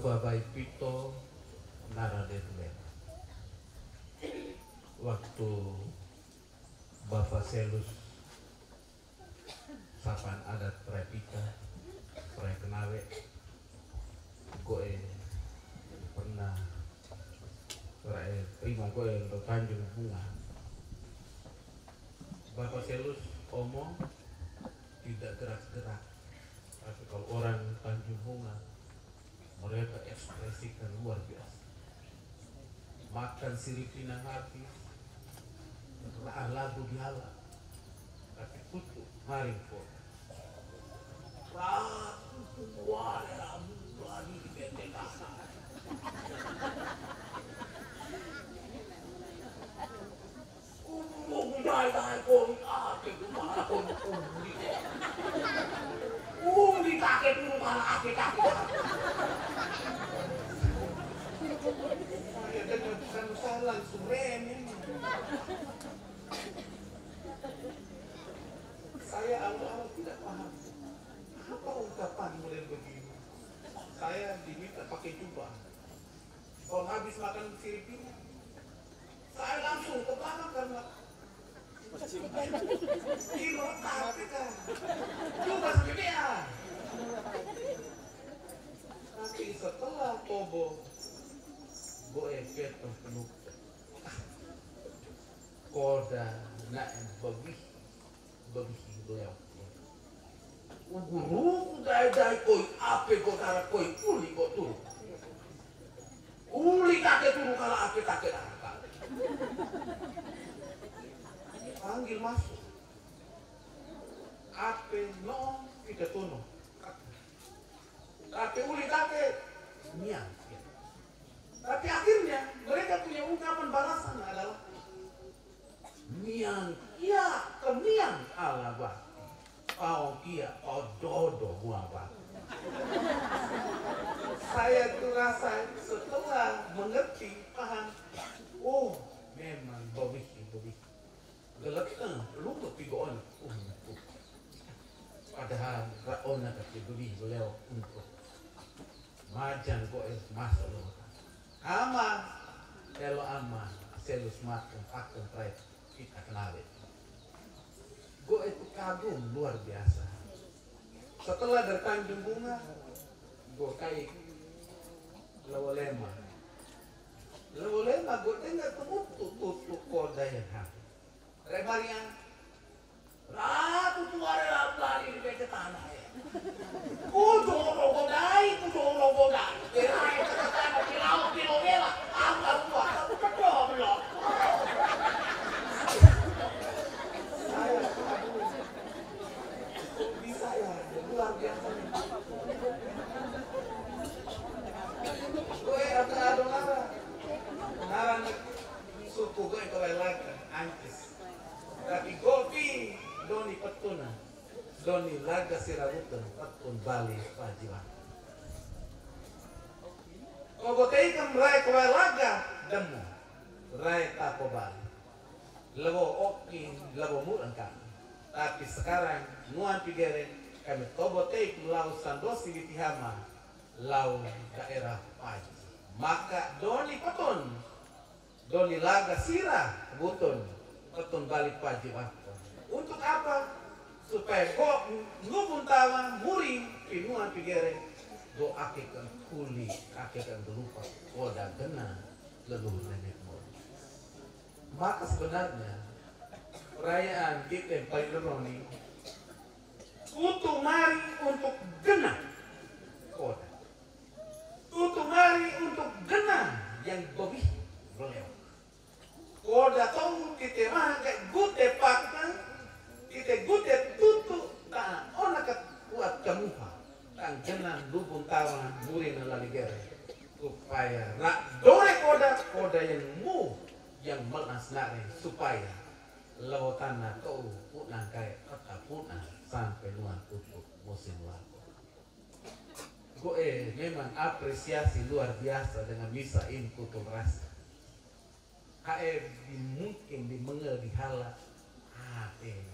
babai pito naradetlen. Waktu Bapak Selus sapan adat prepita prekenawe gue pernah terima gue untuk Tanjung Bunga. Bapak Selus omong tidak gerak-gerak, tapi kalau orang Tanjung Bunga mereka ekspresikan luar biasa. Makan sirip pinang habis, lagu dihala, tapi kutu maring pun. Ratu tua dalam lagi di benteng kasar. Dai kong ake kumala kong uli. Uli kakek kumala ake kakek. Saya dengar bukan salah surene. Saya awal-awal tidak paham apa ungkapan model begini. Saya diminta pakai jubah. Kalau habis makan siripnya, saya langsung ke belakang karena kilo tapi kan juga segede. Tapi setelah Tobo gue ketemu penuh koda nak babih doya guru dai koi ape kota koi uli kok tuh uli kakek turu kalau ape kakek panggil masuk ape no kita tuno ape uli kakek niang. Tapi akhirnya mereka punya ungkapan balasan adalah niang kia kemiang ala bah kau kia kau dodo muabah. Saya tuh rasa setelah mengerti paham, oh memang bobi geleteng lu kepigoan padahal raona kategori beliau untuk majan kok masuk lu ama kalau ama Selus makan pakai try kita kenal gue itu kagum luar biasa. Setelah dari Tanjung Bunga gue kayak Lawalema gue tinggal tutup koda yang habis remarian ratu tua lari di bawah tanah ya kudu rogodai gerai tanah pilau mela angkat buat aku kedua belum saya bisa ya luar biasa gue ada nara suku gue itu lelaki ancis tapi gopi doni petuna doni laga sirabutan petun Bali pajiwan kogotei kan rai kawai laga demu rai tako Bali lebo oki lebo murang kami tapi sekarang nuan pigere kami kogotei lau sandosi di Tihama lau daerah Paji maka doni petun doni laga sirah butun petun Bali Paji waktu untuk apa? Supaya go ngubun tawa muri pinuan pigere go akekan kuli akekan berupa koda gena leluhur nenek moyang. Maka sebenarnya perayaan kita Paironi untuk mari untuk gena koda untuk mari untuk gena yang bobi beliau koda tahu kita mah kayak gute pakna kita gute tutu tak ona kuat kamuha tang jenan lubung tawa muri nalaligere supaya rak dore koda yang mu yang melas nare supaya lautan kau punang kayak tetap punang sampai luar tutup musim lalu. Gue memang apresiasi luar biasa dengan bisa inputul rasa. Mungkin dimengel dihala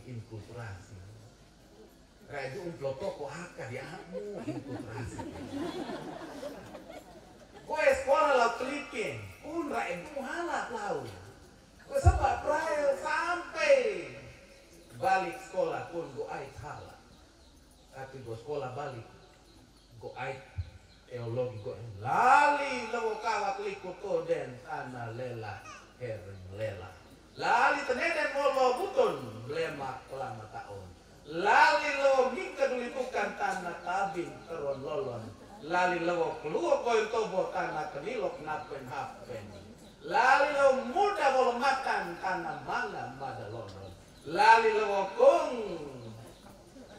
inkulturasi kayak itu toko haka di amu inkulturasi Gue sekolah laut Filipin, pun rakyat muhalap laut. Gue sebab raya sampai balik sekolah pun gue ait halak. Tapi gue sekolah balik, gue ait teologi gue lali lawo kawat liku toden tanah lela hereng lela. Lali teneden molo butun blema kelama tahun. Lali lawo mingka duli bukan tanah tabing teron lolon. Lali lawo keluar koin tobo tanah kenilok napen hapen. Lali lawo muda bolo makan tanah mangga mada lolon. Lali lawo kong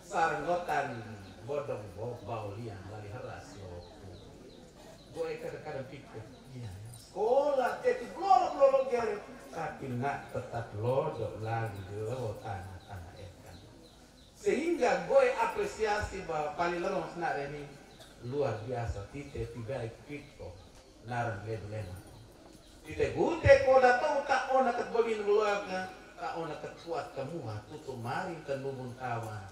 sarenggotan bodong bau liang lali heras lawo. Gue kadang-kadang pikir, iya, sekolah jadi blolo gere, tapi nak tetap lodok lagi di lawo tanah ikan. Sehingga gue apresiasi bahwa paling lorong senar ini luar biasa. Tite baik pito naran lema. Tite gute koda tau tak ona ket bobin luarga, tak ona ket kuat kamuha tutu mari tenumun kawan,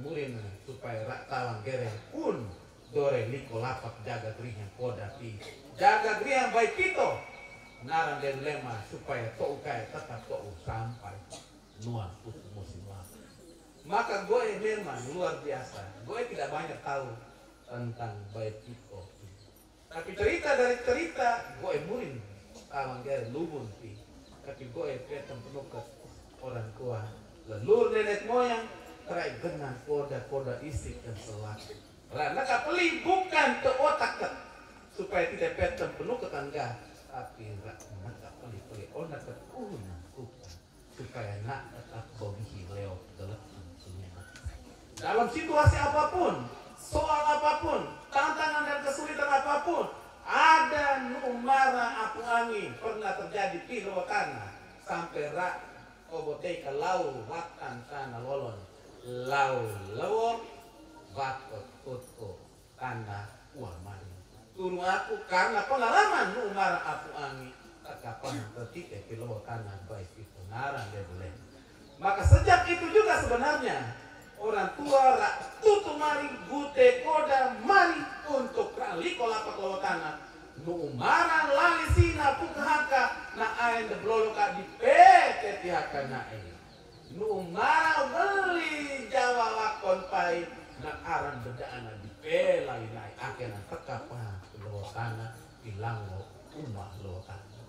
murin supaya rak tawan gere pun. Dore liko lapak jaga grihan koda pi jaga grihan baik pito naran dan lema supaya tou kai tetap tou sampai nuan putu musim lalu. Maka gue memang luar biasa, gue tidak banyak tahu tentang baik pito, tapi cerita dari cerita gue murin kawan gere lubun pi, tapi gue petang penuh ke orang tua lelur nenek moyang terai genang koda isik dan selaki. Karena kapeli bukan ke otak supaya tidak petang penuh ke tangga, tapi nak peli onak ke supaya nak tetap bobihi leo dalam semua. Dalam situasi apapun, soal apapun, tantangan dan kesulitan apapun, ada numara apu angin pernah terjadi di luar tanah sampai rak obotei ke lau watan tanah lolon lau lawor bakot foto tanah uamani turun aku karena pengalaman umar aku angi kapan ketika pilau tanah baik itu naran dia boleh. Maka sejak itu juga sebenarnya orang tua rak tutu mari gute koda mari untuk liko lapak lawa tanah numaran lali sina pukhaka na ain de bloloka di pete tihaka na ini numara beli jawa lakon pai nak aran bedana di pelai naik akhirnya tekapa luar tanah hilango umah luar tanah.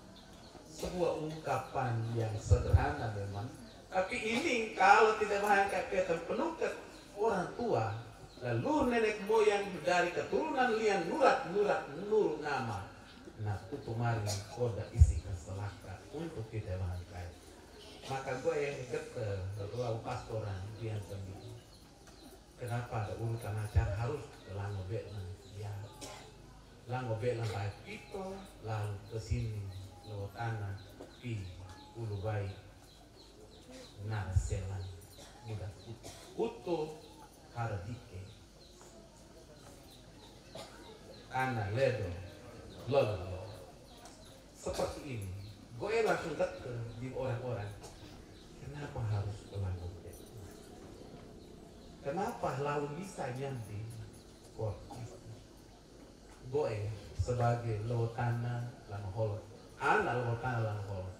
Sebuah ungkapan yang sederhana memang, tapi ini kalau tidak mengangkat kata penuh ke orang tua lalu nenek moyang dari keturunan lian nurat nur nama nah itu mari koda isi keselaka untuk tidak mengangkat. Maka gue yang ingat ke lau pastoran lian sendiri. Kenapa ada urutan acara harus lango belan ya lango belan baik itu lalu kesini lalu tanah di ulu baik narselan mudah kutu haradike kana ledo lolo seperti ini gue langsung dekat di orang-orang kenapa harus ke lango belan. Kenapa lalu bisa nyanti kok gue sebagai lotana langholot anak lotana langholot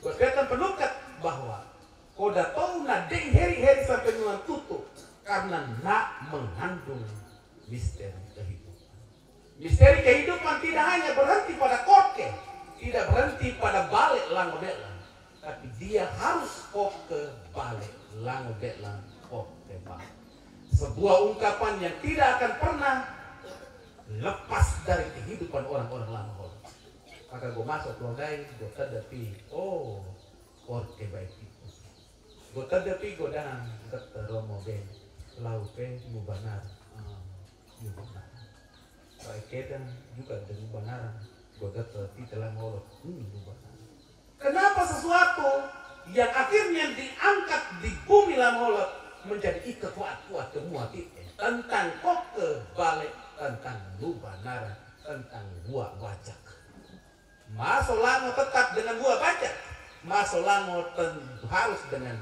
gue kata penukat bahwa koda tau na deng heri sampai nuan tutup karena nak mengandung misteri kehidupan tidak hanya berhenti pada koke tidak berhenti pada balik langobelan tapi dia harus kok ke balik langobelan kok ke balik. Sebuah ungkapan yang tidak akan pernah lepas dari kehidupan orang-orang lama. Maka gue masuk lodai, gue terdapi, korke baik itu. Gue terdapi, gue danang ke romo ben, laupe mubanar, mubanar. Baik kita juga dengan mubanar, gue terdapi telah ngolok, mubanar. Kenapa sesuatu yang akhirnya diangkat di bumi lamolot menjadi kuat semua tentang koke balik tentang lubanara tentang buah bacak masolango tetap dengan buah bacak masolango harus dengan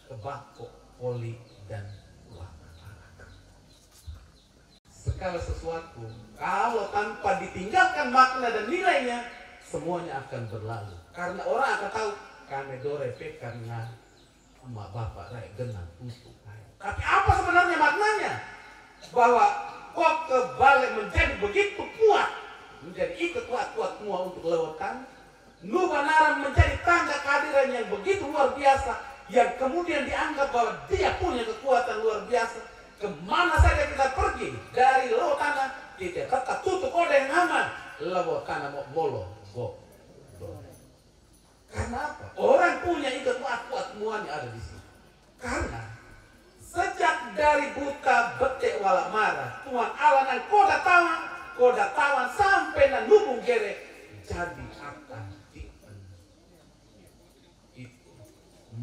kebako poli dan buah segala sesuatu kalau tanpa ditinggalkan makna dan nilainya, semuanya akan berlalu. Karena orang akan tahu kami dore pe karena emak bapak rai genang untuk kaya. Tapi apa sebenarnya maknanya? Bahwa kok kebalik menjadi begitu kuat, menjadi ikut kuat semua untuk lewatan. Nubanaran menjadi tanda kehadiran yang begitu luar biasa, yang kemudian dianggap bahwa dia punya kekuatan luar biasa. Kemana saja kita pergi dari lewat tanah, kita tetap tutup kode yang aman. Lewat tanah mau bolo, karena apa? Orang punya ikut kuat semuanya ada di sini. Karena sejak dari buta betek wala marah, Tuhan Allah dan koda tawan sampai dan lubung gere jadi akan dipen. Itu.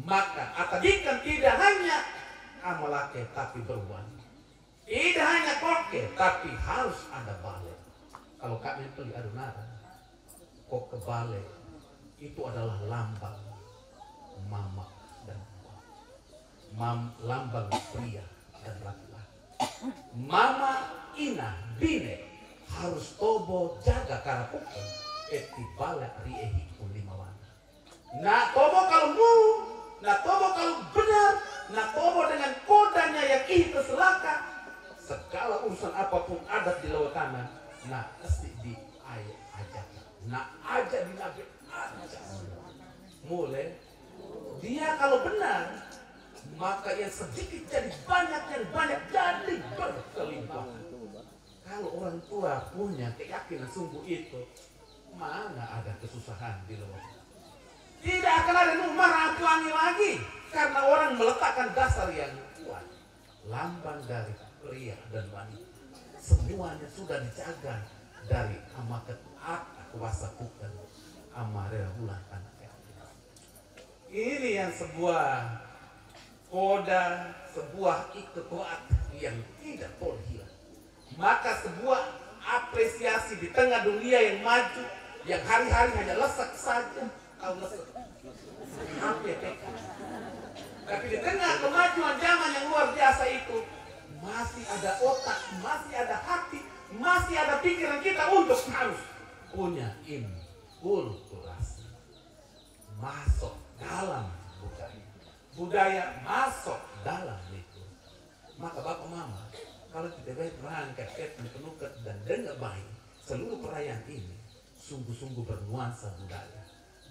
Maka atadikan tidak hanya amalake tapi berwan. Tidak hanya koke tapi harus ada balik. Kalau kami beli adunara, kok ke balik itu adalah lambang mama dan lambang pria dan laki-laki. Mama ina bine harus tobo jaga karapuka eti bala riehi ulimawan. Nah tobo kalau nah tobo kalau benar, nah tobo dengan kodanya yang itu selaka. Segala urusan apapun adat di luar tanah, nah pasti di ayat aja. Nah aja di nabi aja. Mulai dia kalau benar, maka yang sedikit jadi banyak, yang banyak jadi berkelimpahan. Kalau orang tua punya keyakinan sungguh itu, mana ada kesusahan di luar. Tidak akan ada marah pelangi lagi, karena orang meletakkan dasar yang kuat. Lambang dari pria dan wanita, semuanya sudah dijaga dari amakat kuasa bukan amarera bulan anak. Ini yang sebuah koda, sebuah ikut yang tidak boleh hilang. Maka sebuah apresiasi di tengah dunia yang maju, yang hari-hari hanya lesak saja, kau lesak. Tapi di tengah kemajuan zaman yang luar biasa itu, masih ada otak, masih ada hati, masih ada pikiran kita untuk harus punya inkulturasi. Masuk dalam budaya masuk dalam itu. Maka bapak mama, kalau kita berangkat penukat dan dengar baik seluruh perayaan ini sungguh-sungguh bernuansa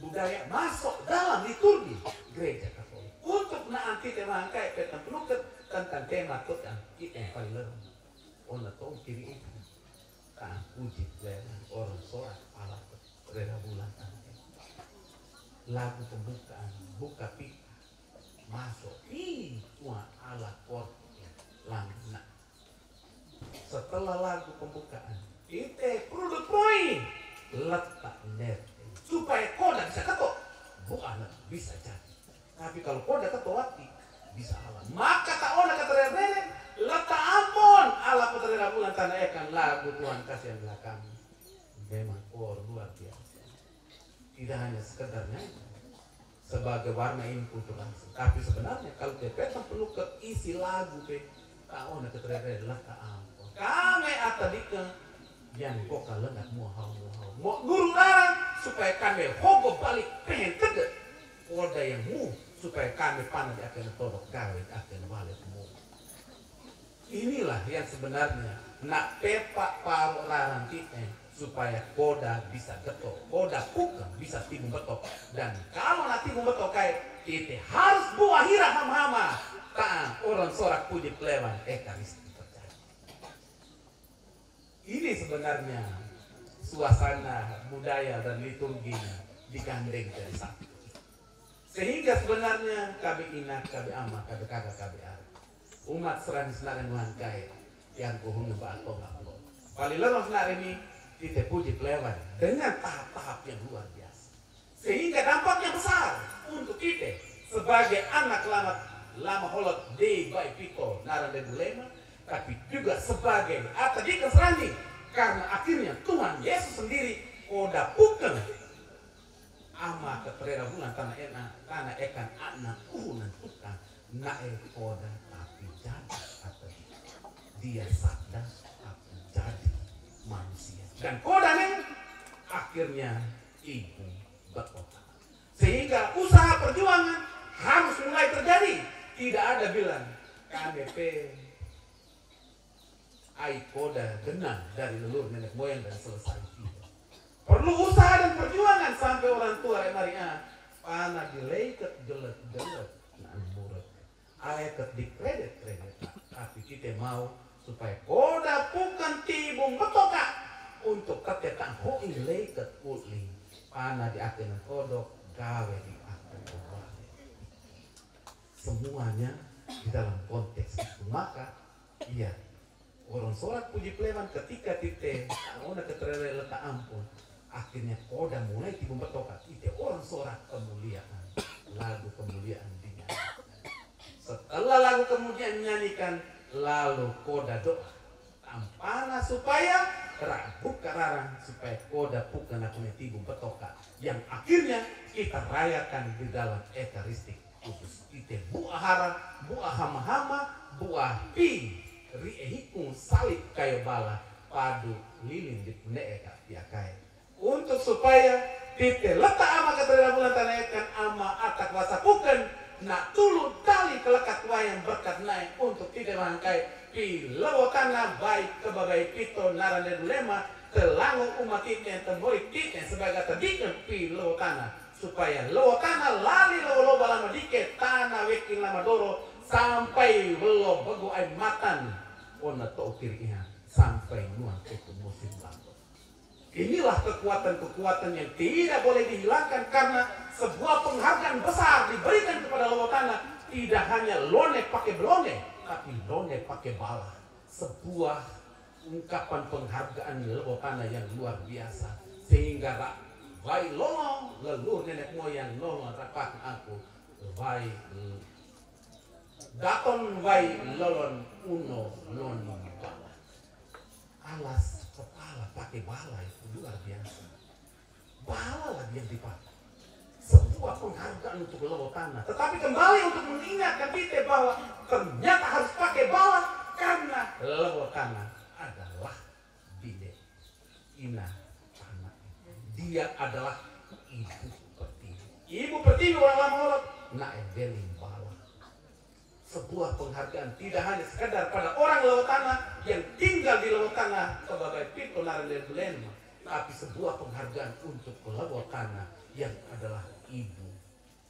budaya masuk dalam liturgi gereja Katolik. Untuk nanti tema angkai penukat tentang tema Tuhan kita yang paling lerung. Ona tahu kiri itu kan puji orang sholat Allah rela bulan lagu pembukaan buka pita masuk Tuhan Allah kornya langna. Setelah lagu pembukaan kita perlu poin letak net supaya koda bisa ketok bukan bisa jadi. Tapi kalau koda ketowati bisa alam. Maka tak ona kata rere letak ampun Allah putra bulan tanah ekan lagu Tuhan kasih yang belakang. Memang luar biasa. Tidak hanya sekedarnya sebagai warna input langsung, tapi sebenarnya kalau kita perlu ke isi lagu pe tak ona kata rere letak ampun. Kami atadika yang kok kalau nggak mau guru larang supaya kami hobo balik pengen tegak koda yang supaya kami pandai akan todok gawe akan balik mu. Inilah yang sebenarnya nak pepak paru larang kita supaya koda bisa getok, koda bukan bisa timbul betok. Dan kalau nak timbul betok kayak kita harus buah hira hama-hama tak orang sorak puji kelewan ekaristi terjadi. Ini sebenarnya suasana budaya dan liturginya digandeng dari satu. Sehingga sebenarnya kami inak, kami ama, kami kakak, kami ari. Umat serani senarai melangkai yang kuhungan ba'ato ngaplo. Paling lemah senarai ini kita puji kelewan dengan tahap-tahap yang luar biasa. Sehingga dampaknya besar untuk kita sebagai anak lama holot di Bai Piko Naran dan Bulema, tapi juga sebagai atadikan serani. Karena akhirnya Tuhan Yesus sendiri koda bukan ama keterera bulan tanah ekan anak uhunan tukang nae koda tapi jadi atau dia sadar aku manusia. Dan kodanya akhirnya ibu berkota. Sehingga usaha perjuangan harus mulai terjadi. Tidak ada bilang KBP koda genang dari leluhur nenek moyang dan selesai. Tidak. Perlu usaha dan perjuangan sampai orang tua Maria panah dileiket jelet-jelet nah murid. Aleket dikredit-kredit. Tapi kita mau supaya koda bukan tibung betoka untuk ketekan hoi leiket uli panah di akhirnya kodok gawe di akhir kembali. Semuanya di dalam konteks itu. Maka iya orang sorak puji pleman ketika tite ona keterere letak ampun akhirnya koda mulai tibung betoka tite orang sorak kemuliaan lagu kemuliaan dinyanyikan. Setelah lagu kemudian nyanyikan lalu koda doa tampana supaya buka rarang supaya koda bukan aku tibung betoka yang akhirnya kita rayakan di dalam ekaristik khusus kita buah hara buah hama-hama buah pi riehikung salib kayu bala padu lilin di puneka piakai untuk supaya kita letak ama keterima bulan tanahkan ama atak wasapukan nak tulu tali kelekat wayang berkat naik untuk tidak mangkai pi lewotana baik kebagai pito narande dulema telangung umat kita yang temborik kita sebagai terdikan pi lewotana supaya lewotana lali lo lama dikit tanah weking lama doro sampai belum begu air matan ona tokirnya sampai nuan itu musim lalu. Inilah kekuatan-kekuatan yang tidak boleh dihilangkan karena sebuah penghargaan besar diberikan kepada lewotana tidak hanya lone pakai belone tapi lone pakai bala. Sebuah ungkapan penghargaan lewotana yang luar biasa sehingga vai lolong leluhur nenek moyang lolong rapat aku vai daton vai lolon uno noni bala alas kepala pakai bala itu luar biasa bala lagi yang dipakai sebuah penghargaan untuk lewotana tetapi kembali untuk mengingatkan kita bahwa ternyata harus pakai bala karena lewotana adalah bide ina anak dia adalah ibu pertiwi. Ibu pertiwi orang lama orang nak edeling bala. Sebuah penghargaan tidak hanya sekadar pada orang lewotana yang tinggal di lewotana sebagai pito narendel bulenma, tapi sebuah penghargaan untuk lewotana yang adalah ibu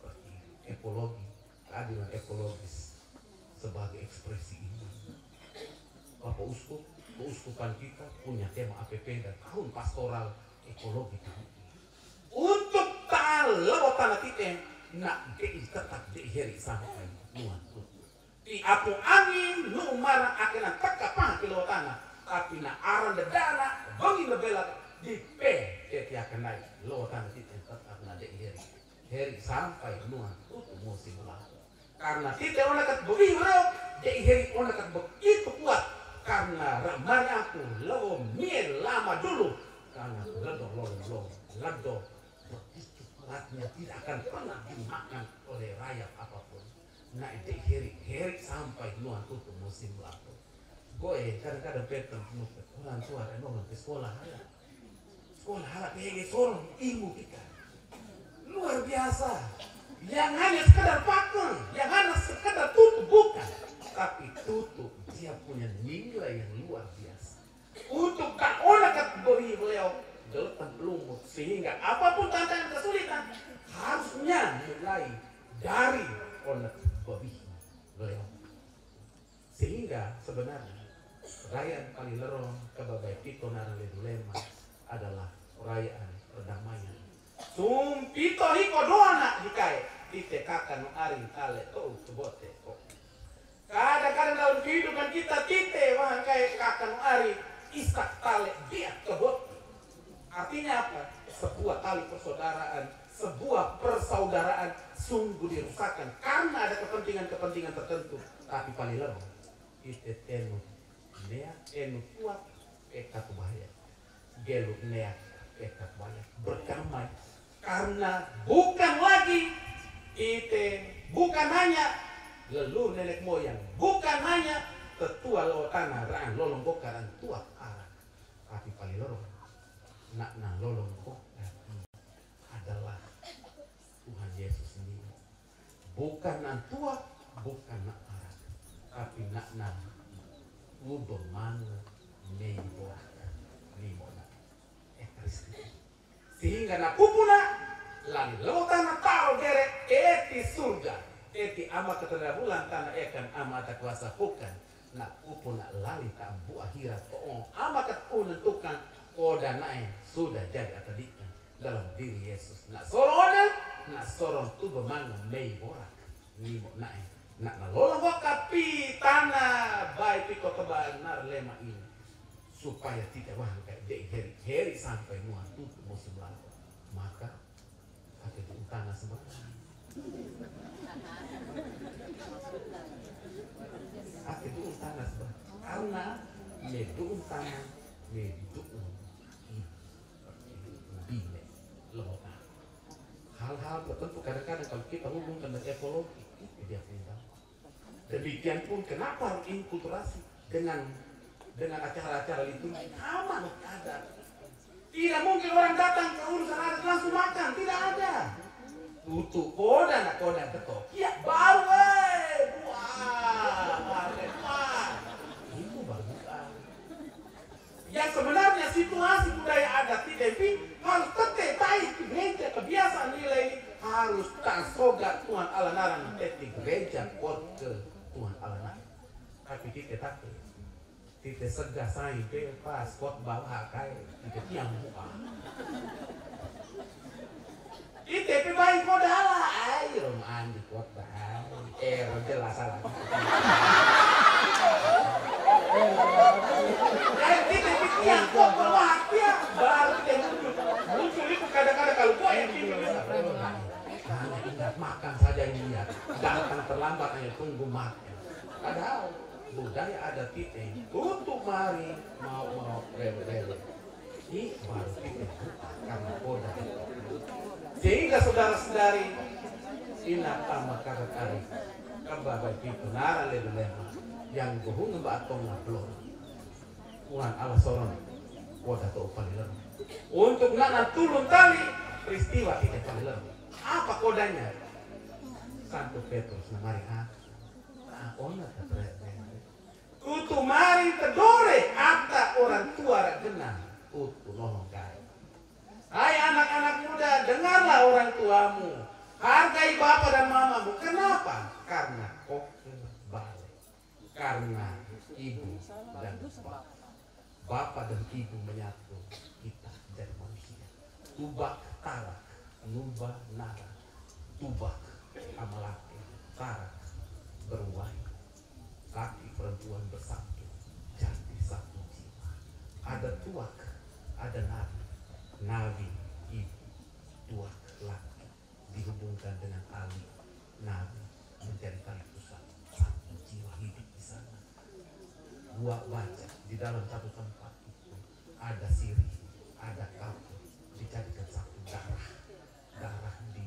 pertiwi. Ekologi, keadilan ekologis sebagai ekspresi ibu. Bapak Uskup, keuskupan kita punya tema APP dan tahun pastoral ekologi untuk lewotana kita nak tetap diheri sampai nuan di apu angin nu marang akhirnya teka pang ke lewotana tapi nak aran dedana bagi lebela di dia akan naik lewotana kita tetap nak diheri sampai nuan tutup musim lalu karena kita orang kat begitu diheri orang kat begitu kuat karena ramanya aku lo miel lama dulu karena ledo begitu kuatnya tidak akan pernah dimakan oleh rakyat apapun. Nah itu heri sampai nuan tutup musim lalu. Gue kadang-kadang petang orang tua ada nongol ke sekolah harap hege sorong ilmu kita luar biasa yang hanya sekadar pakai yang hanya sekadar tutup bukan tapi tutup dia punya nilai yang luar biasa untuk tak orang kategori beliau delapan lumut sehingga apapun tantangan kesulitan harusnya mulai dari onak babi beliau sehingga sebenarnya perayaan Palilero kebagai pito narale dulema adalah perayaan perdamaian sumpito hiko doana dikai ditekakan ari tale to bote kadang-kadang dalam kehidupan kita tite wah kayak kakak ari isak tale dia kebot artinya apa? Sebuah tali persaudaraan, sebuah persaudaraan sungguh dirusakkan karena ada kepentingan-kepentingan tertentu. Tapi paling lama itu tenu nea enu kuat ekat bahaya, geluk nea ekat bahaya berdamai karena bukan lagi bukan hanya leluhur nenek moyang, bukan hanya tetua lewotana raan lolong bokaran tuat arah, Tapi paliloro nak lolong kok adalah Tuhan Yesus sendiri. Bukan nak tua, bukan nak arah, tapi nak ubah mana meibor limona sehingga nak pupuna lani lautan na tao gere eti surga eti ama ketera bulan tanah ekan ama tak kuasa bukan nak pupuna lali tak bu akhirat toong ama ketunentukan koda nae sudah jadi atadikan dalam diri Yesus nak sorona nak sorong tu bermangun meiborak limo nae nak nalolang wakapi tanah baik piko tebal nar lema ini supaya tidak wah kayak heri sampai nuan tutup musim lalu maka pakai duung tanah sembarangan pakai duung tanah sembarangan karena duung tanah duung bine lemah hal-hal tertentu kadang-kadang kalau kita hubungkan dengan ekologi dia pindah. Demikian pun kenapa harus inkulturasi dengan acara-acara itu aman ada. Tidak mungkin orang datang ke urusan adat langsung makan, tidak ada. Tutup koda nak koda ketok. Ya baru wah, itu baru yang sebenarnya situasi budaya adat tidak harus tetetai gereja kebiasaan nilai harus tak sogat Tuhan Allah narang teti gereja kot ke Tuhan Allah narang tapi kita segah sampai pas kot bawah kayak kita tiang muka kita pibain kod Allah ayo mandi kot bahaya jelas salah kita tiang kot bawah dia baru kita muncul itu kadang-kadang kalau gua yang ingat makan saja ini lihat datang terlambat hanya tunggu makan padahal budaya ada titik untuk mari mau rele ini baru titik karena koda sehingga saudara-saudari ingat tambah kata-kata kebagai itu nara lele-lele yang bohong atau ngablon Tuhan Allah sorong koda to paliler untuk nak turun tali peristiwa kita paliler apa kodanya? Santo Petrus namari ona tutu mari tedore ata orang tua genang tutu nolong kaya. Hai anak-anak muda dengarlah orang tuamu hargai bapak dan mamamu. Kenapa? Karena koker balik karena ibu dan bapak dan ibu menyatu kita jadi manusia. Tubak tarak nubah nara tubak amalaki tarak beruai laki perempuan bersatu jadi satu jiwa ada tuak ada nabi ibu tuak laki dihubungkan dengan ali nabi menjadi tali pusat satu jiwa hidup di sana dua wajah di dalam satu tempat itu ada sirih ada kapur dijadikan satu darah di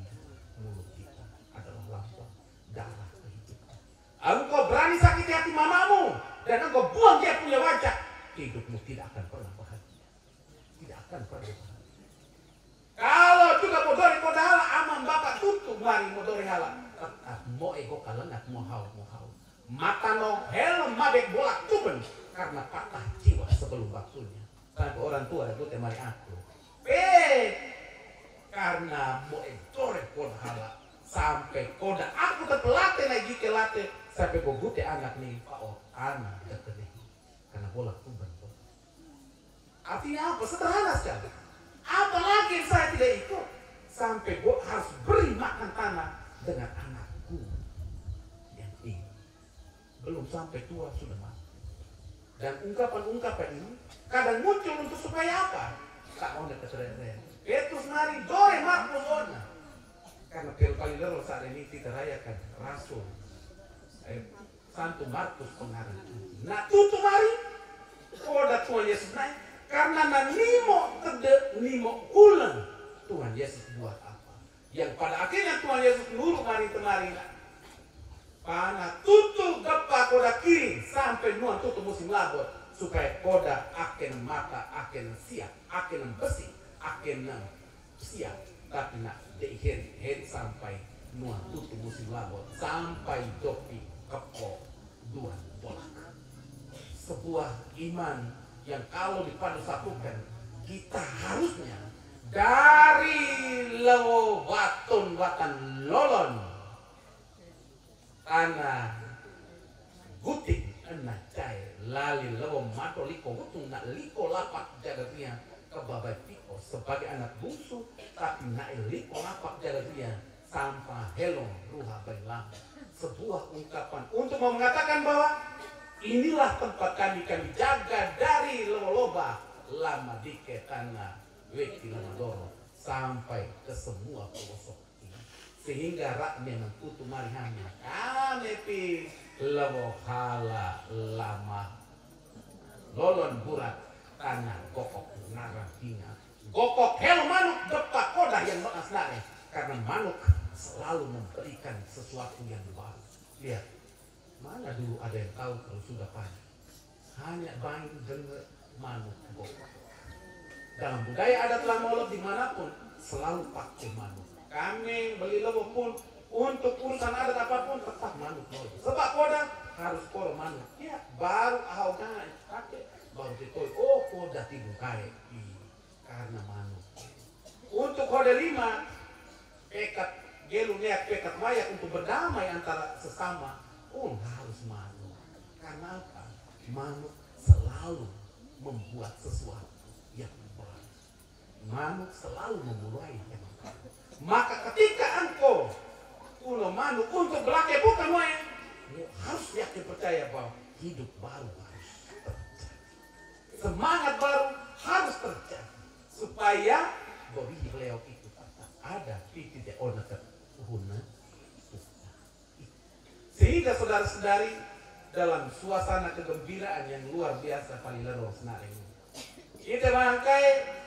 mulut kita adalah lambang darah kehidupan. Engkau berani sakiti hati mamamu dan engkau buang dia punya wajah, hidupmu tidak akan pernah bahagia. Tidak akan pernah bahagia. Kalau juga modori kodala amam bapak tutup mari modori hala. Mo ego kalengat mo hau. Mata no helm mabek bolak tuben karena patah jiwa sebelum waktunya. Sampai orang tua itu temari aku. Karena mau korek koda hala sampai koda aku terpelatih lagi kelate sampai gugute anak nih anak terkene karena bola tuh bentuk artinya apa sederhana sekali apalagi saya tidak ikut sampai gua harus beri makan tanah dengan anakku yang ini belum sampai tua sudah mati dan ungkapan ini kadang muncul untuk supaya apa tak mau keseret Petrus mari dore Markus ona karena Palilero saat ini kita rayakan Rasul Santo Markus pengarang nah tutu mari koda Tuhan Yesus naik karena nimo ulang Tuhan Yesus buat apa yang pada akhirnya Tuhan Yesus nurut mari temari karena tutu gepa koda kiri sampai nuan tutu musim labor supaya koda akan mata akan siap akan besi akan siap tapi nak deher sampai nuan tutu musim labot sampai dopi kepo dua bolak sebuah iman yang kalau dipadu satukan kita harusnya dari lewo watun watan lolon tanah gutik enak cair lali lewo mato liko gutung nak liko lapak jagatnya kebabai tiko sebagai anak bungsu tapi nak liko lapak jagatnya sampah helong ruha bailang sebuah ungkapan untuk mengatakan bahwa inilah tempat kami jaga dari loba lama dike tanah weki lama doro sampai ke semua pelosok ini sehingga raknya mentutu marihanya kami pi lewo hala lama lolon burat tanah gokok narang hinga gokok helo manuk depak kodah yang mengasnare karena manuk selalu memberikan sesuatu yang baru. Lihat, mana dulu ada yang tahu kalau sudah pagi hanya bayi dengar manuk gokok. Dalam budaya adat Lamolot dimanapun selalu pakai manuk. Kami beli lewo pun untuk urusan adat apapun tetap manuk. Sebab koda harus koro manuk. Ya baru ahogan pakai baru ditoi. Oh koda dibukai karena manuk. Untuk koda 5 pekat gelu niat pekat wayak untuk berdamai antara sesama pun harus manuk. Karena apa? Manuk selalu membuat sesuatu yang baru. Manuk selalu memulai yang baru. Maka ketika engkau punya manuk untuk berlaku bukan wayak, harus yakin percaya bahwa hidup baru harus terjadi. Semangat baru harus terjadi supaya bagi beliau itu ada titik ona terhuna. Sehingga saudara-saudari dalam suasana kegembiraan yang luar biasa palilaro senareng kita bangkai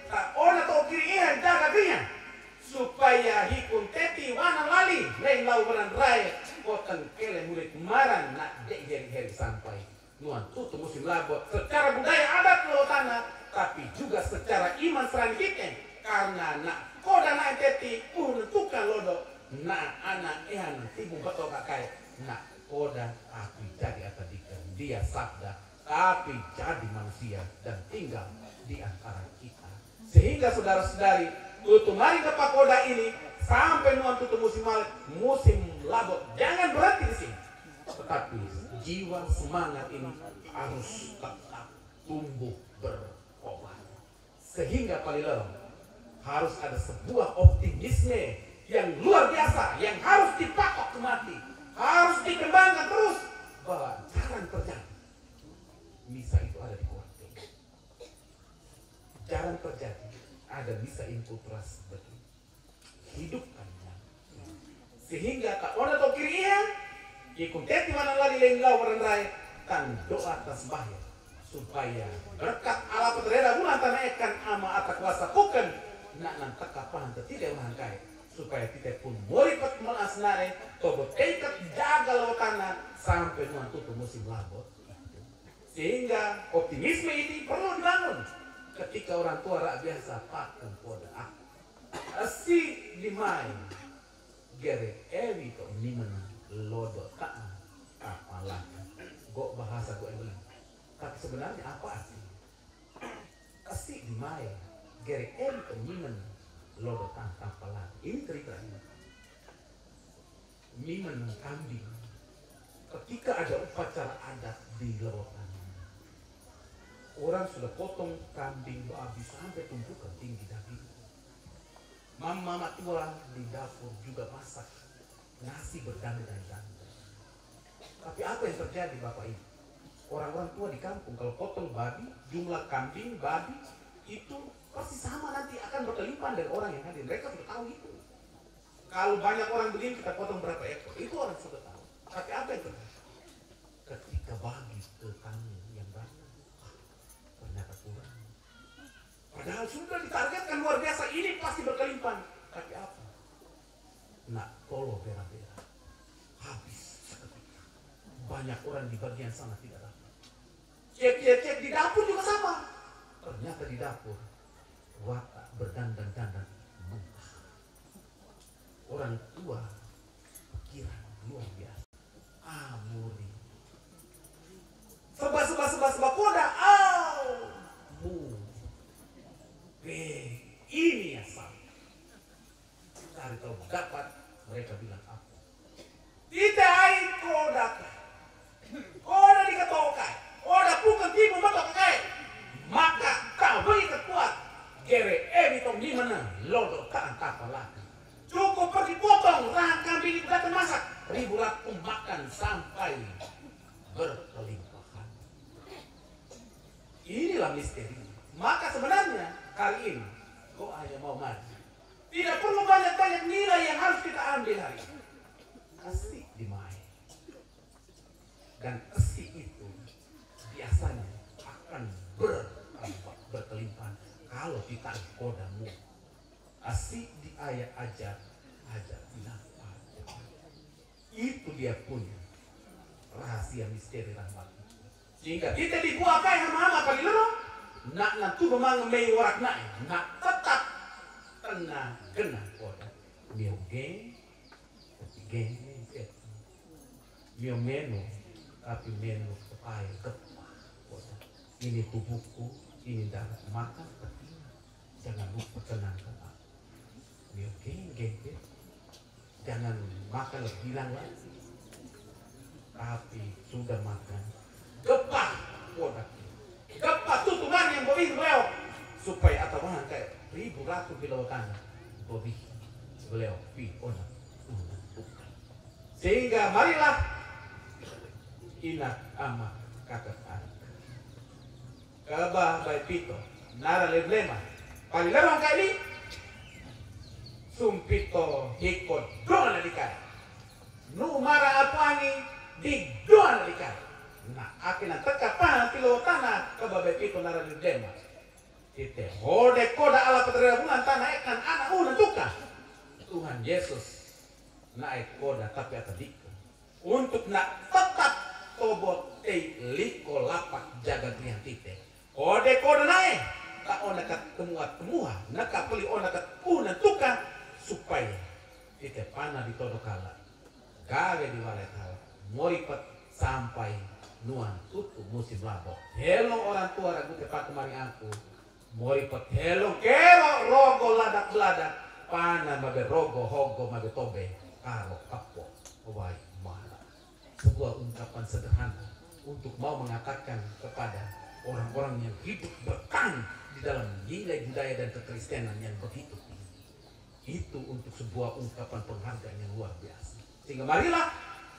tak ona to kiri ihan jaga dia supaya hikun teti wana lali lain lau beran raya kotan kele murid maran nak dek heri sampai nuan tutu musim labot secara budaya adat lo tanah tapi juga secara iman serani kita karena nak koda nak teti menentukan lodo nak anak ihan tibung betul kakai nak koda tapi jadi atadika dia sabda tapi jadi manusia dan tinggal di antara kita sehingga saudara-saudari tutu mari ke pakoda ini sampai nuan tutu musim labot jangan berhenti di sini tetapi jiwa semangat ini harus tetap tumbuh berkobar sehingga palilaro harus ada sebuah optimisme yang luar biasa yang harus dipatok mati harus dikembangkan terus bahwa jarang terjadi misa itu ada di kuarti jarang terjadi ada misa infiltrasi betul hidupkannya sehingga tak ona to kiri ia ikut teti mana lagi lain lau merenrai tan doa atas bahaya supaya berkat ala petreda bulan tanah ikan ama atas kuasa bukan nak nanti kapan tidak mengangkai supaya kita pun moripat melasnare tobot keikat jaga lawakana sampai nuan tutup musim labot sehingga optimisme ini perlu dibangun ketika orang tua rak biasa pakai poda asi dimain gere ewi to nimen lodo tak apalah gok bahasa gok ini tapi sebenarnya apa artinya asi dimain gere ewi to nimen lodo tak apalah ini cerita ini nimen kambing ketika ada upacara adat di Lewotan orang sudah potong kambing habis sampai tumpukan tinggi daging mama tua di dapur juga masak nasi berdandang-dandang tapi apa yang terjadi bapak ibu orang-orang tua di kampung kalau potong babi jumlah kambing babi itu pasti sama nanti akan berkelimpahan dari orang yang hadir mereka sudah tahu itu kalau banyak orang begini kita potong berapa ekor itu orang sudah tahu tapi apa yang terjadi ketika bagi ke kami yang banyak ternyata kurang padahal sudah ditargetkan luar biasa ini pasti berkelimpahan tapi apa nak tolo bera-bera habis seketika banyak orang di bagian sana tidak dapat Cek di dapur juga sama. Ternyata di dapur watak berdandan-dandan mentah. Orang tua pikiran luar biasa. Muri. Seba koda. Ini yang salah. Cari tahu dapat mereka bilang apa? Tidak air koda. Koda dikatokai. Koda bukan timu mata kai. Maka kau beri kekuat. Gere tong di mana lodo tak lagi. Cukup pergi potong rahang kambing itu datang masak. Ribu ratus makan sampai berkelimpahan. Inilah misteri. Maka sebenarnya kali ini kau hanya mau maju. Tidak perlu banyak-banyak nilai yang harus kita ambil hari ini. Kasih dimain. Dan kasih itu biasanya akan berkelimpahan kalau kita kodamu. Asik di ayat ajar dinafas. Itu dia punya rahasia misteri rahmat. Sehingga kita dibuat kayak hama-hama kali lho. Nak tu memang may warak nak tetap tengah kena koda. Mio geng mio menu tapi menu kepai kepah koda. Ini tubuhku, ini darah makan ketika. Jangan lupa tenangkan aku. Mio geng. Jangan makan lebih lagi. Tapi sudah makan kepah koda. Kepah tutupan yang boleh beliau supaya atau mana kayak ribu ratus kilo tanah boleh beliau ona. Sehingga marilah ingat amat kata Kaba baik pito nara leblema palilalang kali sumpito hikot doan nalikai nu mara apangi di doan nalikai. Nah, akin ang tekapan kilo tanah kababay pito nara leblema. Ite hode koda ala patrirabunan tanah ekan anak unan tuka. Tuhan Yesus naik koda tapi atadika untuk nak tetap tobot liko lapak jaga niang tite. Hode koda naik tak ona kat temuat nak peli ona kat unan tuka supaya ite panah di todokala gawe di walai kala moripat sampai nuan tutup musim labok. Hello orang tua ragu tepat kemari aku. Moripat hello kero rogo ladak beladak pana mabe rogo hogo mabe tobe karo kapo wai mana. Sebuah ungkapan sederhana untuk mau mengatakan kepada orang-orang yang hidup bertahan di dalam nilai budaya dan kekristenan yang begitu tinggi. Itu untuk sebuah ungkapan penghargaan yang luar biasa. Sehingga marilah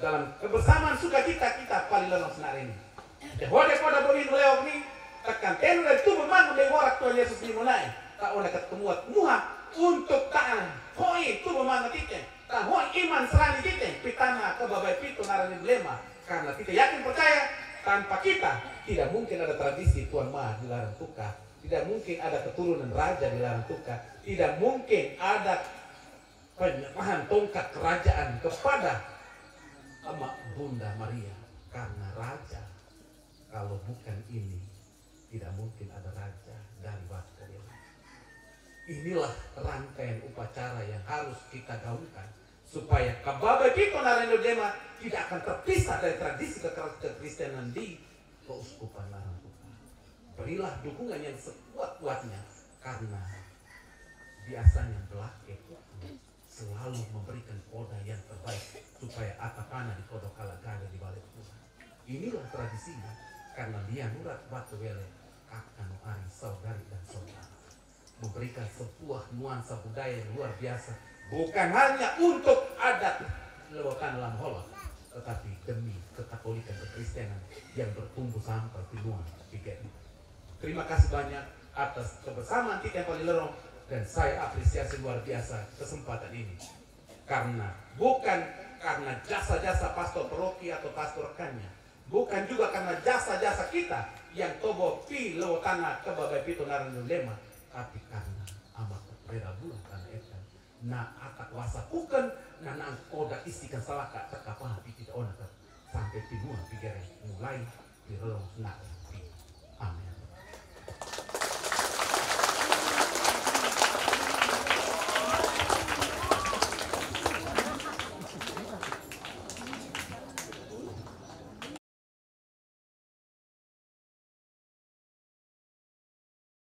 dalam kebersamaan sukacita kita paling lelang senar ini. Dehode koda boleh leok ni tekan tenu dari tubuh mangu dari warak Tuhan Yesus ni mulai. Tak oleh ketemuat muha untuk tahan hoi tubuh mangu tite. Tak hoi iman serani tite. Pitana kebabai pitu narani belema. Karena kita yakin percaya tanpa kita tidak mungkin ada tradisi Tuhan Maha di Larang Tuka. Tidak mungkin ada keturunan raja di Larang Tuka. Tidak mungkin ada penyerahan tongkat kerajaan kepada Ama Bunda Maria. Karena raja, kalau bukan ini tidak mungkin ada raja dari Batu. Inilah rangkaian upacara yang harus kita gaungkan supaya kababa kita Narendra Dema tidak akan terpisah dari tradisi kekristenan di Keuskupan Larang Tuka. Berilah dukungan yang sekuat-kuatnya karena biasanya belakang selalu memberikan koda yang terbaik supaya atapana di kodok kalagada di balik Tuhan. Inilah tradisinya karena dia nurat batu wele akan ari saudari dan saudara memberikan sebuah nuansa budaya yang luar biasa bukan hanya untuk adat lewakan dalam holok tetapi demi kekatolikan kekristenan yang bertumbuh sampai di luar tiga. Terima kasih banyak atas kebersamaan kita yang paling lerong. Dan saya apresiasi luar biasa kesempatan ini. Karena bukan karena jasa-jasa pastor paroki atau pastor rekannya. Bukan juga karena jasa-jasa kita yang tobo pi lewo tanah kebabai pitu Narendra Dema. Tapi karena amat berbeda bulan karena itu. Na akak wasa kuken, na nang koda istikan salaka terkapah di tidak onak sampai di dua pikiran mulai di relong senang.